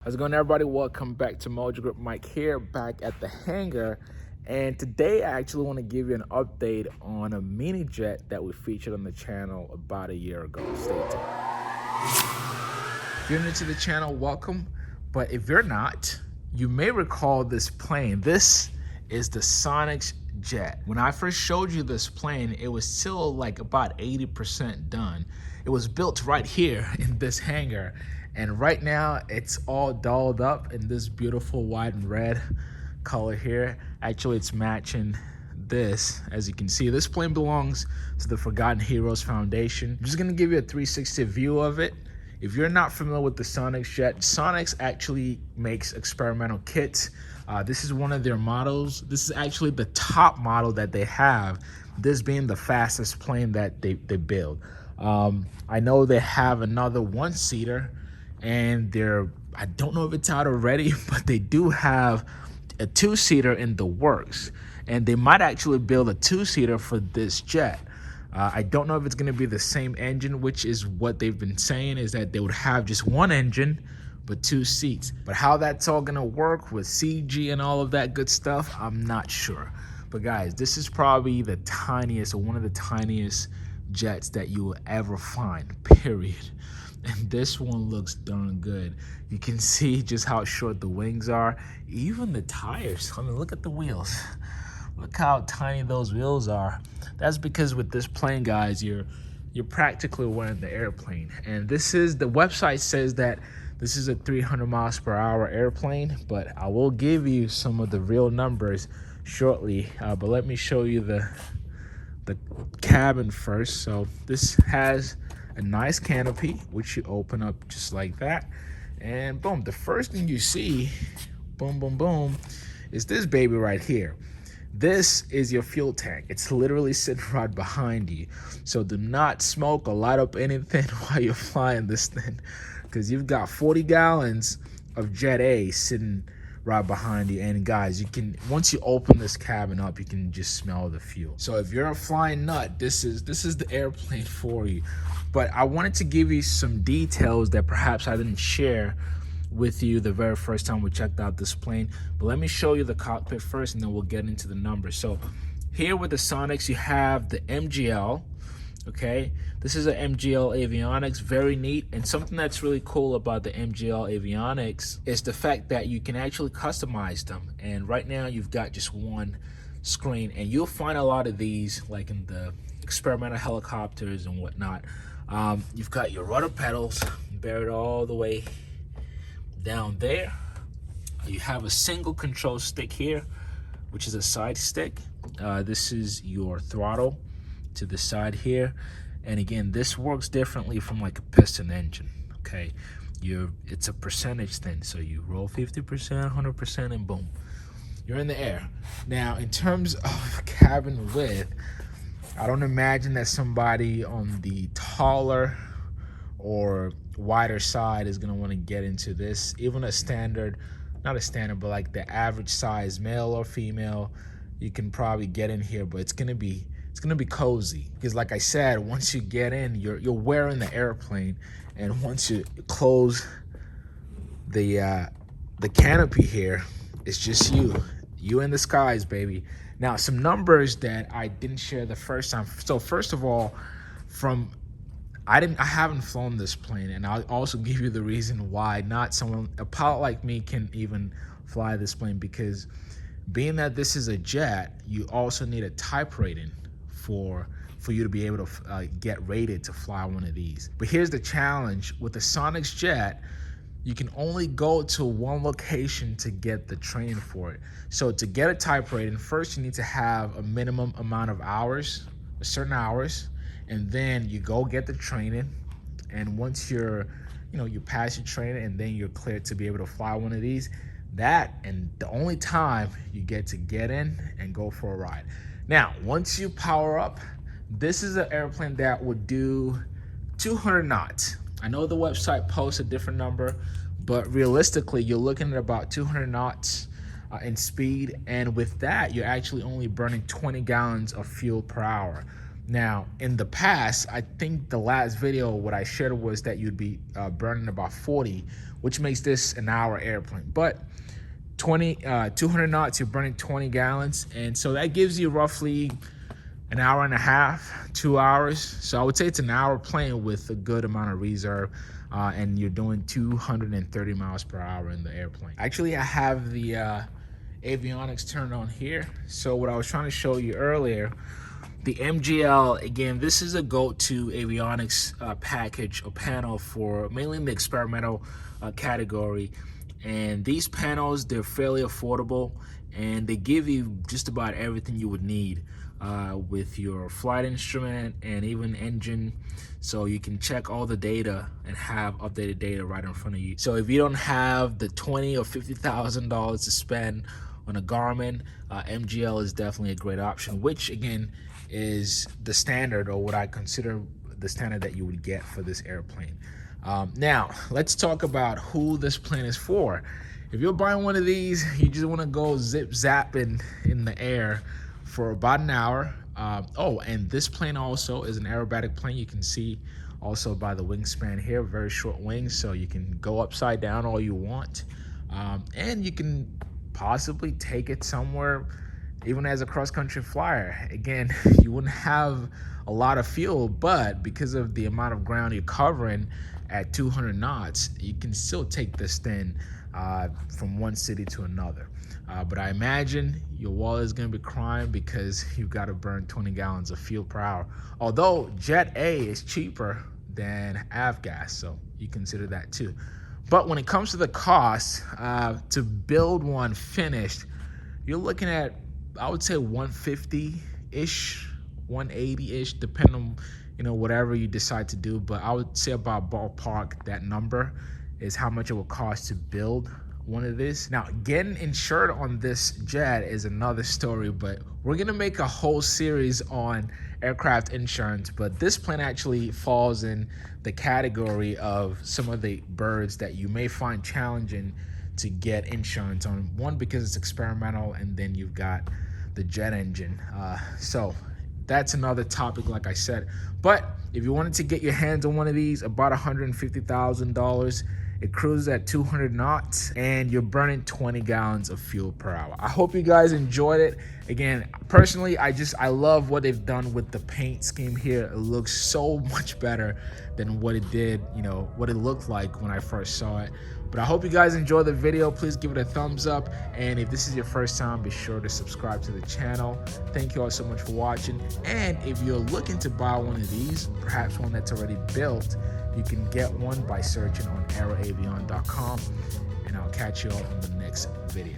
How's it going, everybody? Welcome back to Mojo Grip. Mike here, back at the hangar. And today I actually want to give you an update on a mini jet that we featured on the channel about a year ago. Stay tuned. If you're new to the channel, welcome. But if you're not, you may recall this plane. This is the SubSonex jet. When I first showed you this plane, it was still like about 80% done. It was built right here in this hangar. And right now it's all dolled up in this beautiful white and red color here. Actually, it's matching this. As you can see, this plane belongs to the Forgotten Heroes Foundation. I'm just gonna give you a 360 view of it. If you're not familiar with the SubSonex jet, SubSonex actually makes experimental kits. This is one of their models. This is actually the top model that they have, this being the fastest plane that they build. I know they have another one-seater, and I don't know if it's out already, but they do have a two-seater in the works, and they might actually build a two-seater for this jet. I don't know if it's going to be the same engine, which is what they've been saying, is that they would have just one engine but two seats. But how that's all going to work with CG and all of that good stuff, I'm not sure. But guys, this is probably the tiniest, or one of the tiniest jets that you will ever find, period. And this one looks darn good. You can see just how short the wings are. Even the tires. I mean, look at the wheels. Look how tiny those wheels are. That's because with this plane, guys, you're practically wearing the airplane. And the website says that this is a 300 miles per hour airplane, but I will give you some of the real numbers shortly. But let me show you the cabin first. So this has a nice canopy, which you open up just like that, and boom, the first thing you see, boom boom boom, is this baby right here. This is your fuel tank. It's literally sitting right behind you, so do not smoke or light up anything while you're flying this thing, because you've got 40 gallons of Jet A sitting right behind you. And guys, you can, once you open this cabin up, you can just smell the fuel. So if you're a flying nut, this is the airplane for you. But I wanted to give you some details that perhaps I didn't share with you the very first time we checked out this plane. But let me show you the cockpit first, and then we'll get into the numbers. So here with the SubSonex, you have the MGL. Okay, this is an MGL Avionics, very neat. And something that's really cool about the MGL Avionics is the fact that you can actually customize them. And right now you've got just one screen, and you'll find a lot of these like in the experimental helicopters and whatnot. You've got your rudder pedals buried all the way down there. You have a single control stick here, which is a side stick. This is your throttle to the side here. And again, this works differently from like a piston engine. Okay, it's a percentage thing, so you roll 50%, 100%, and boom, you're in the air. Now, in terms of cabin width, I don't imagine that somebody on the taller or wider side is going to want to get into this. Even a standard, not a standard, but like the average size, male or female, you can probably get in here, but it's going to be cozy, because like I said, once you get in, you're wearing the airplane, and once you close the canopy here, it's just you in the skies, baby. Now, some numbers that I didn't share the first time. So first of all, I haven't flown this plane, and I'll also give you the reason why a pilot like me can even fly this plane, because being that this is a jet, you also need a type rating for you to be able to get rated to fly one of these. But here's the challenge with the SubSonex jet: you can only go to one location to get the training for it. So to get a type rating, first you need to have a minimum amount of hours, certain hours, and then you go get the training. And once you pass your training, and then you're cleared to be able to fly one of these, and the only time you get in and go for a ride. Now, once you power up, this is an airplane that would do 200 knots. I know the website posts a different number, but realistically, you're looking at about 200 knots in speed. And with that, you're actually only burning 20 gallons of fuel per hour. Now, in the past, I think the last video what I shared was that you'd be burning about 40, which makes this an hour airplane. But 200 knots, you're burning 20 gallons, and so that gives you roughly an hour and a half, 2 hours. So I would say it's an hour plane with a good amount of reserve, and you're doing 230 miles per hour in the airplane. Actually, I have the avionics turned on here. So what I was trying to show you earlier, the MGL, again, this is a go-to avionics package or panel for mainly in the experimental category. And these panels, they're fairly affordable, and they give you just about everything you would need with your flight instrument and even engine. So you can check all the data and have updated data right in front of you. So if you don't have the $20,000 or $50,000 to spend on a Garmin, MGL is definitely a great option, which again is the standard, or what I consider the standard that you would get for this airplane. Now let's talk about who this plane is for. If you're buying one of these, you just want to go zip zapping in the air for about an hour. Oh, and this plane also is an aerobatic plane. You can see also by the wingspan here, very short wings, so you can go upside down all you want, and you can possibly take it somewhere even as a cross-country flyer. Again, you wouldn't have a lot of fuel, but because of the amount of ground you're covering at 200 knots, you can still take this thing from one city to another. But I imagine your wallet is going to be crying because you've got to burn 20 gallons of fuel per hour. Although Jet A is cheaper than avgas, so you consider that too. But when it comes to the cost, to build one finished, you're looking at, I would say, 150-ish, 180-ish, depending on, whatever you decide to do. But I would say about ballpark that number is how much it will cost to build one of this. Now, getting insured on this jet is another story, but we're gonna make a whole series on aircraft insurance. But this plane actually falls in the category of some of the birds that you may find challenging to get insurance on. One, because it's experimental, and then you've got the jet engine. So that's another topic, like I said. But if you wanted to get your hands on one of these, about $150,000. It cruises at 200 knots, and you're burning 20 gallons of fuel per hour. I hope you guys enjoyed it. Again, personally, I love what they've done with the paint scheme here. It looks so much better than what it did, what it looked like when I first saw it. But I hope you guys enjoyed the video. Please give it a thumbs up. And if this is your first time, be sure to subscribe to the channel. Thank you all so much for watching. And if you're looking to buy one of these, perhaps one that's already built, you can get one by searching on aeroavion.com, and I'll catch you all in the next video.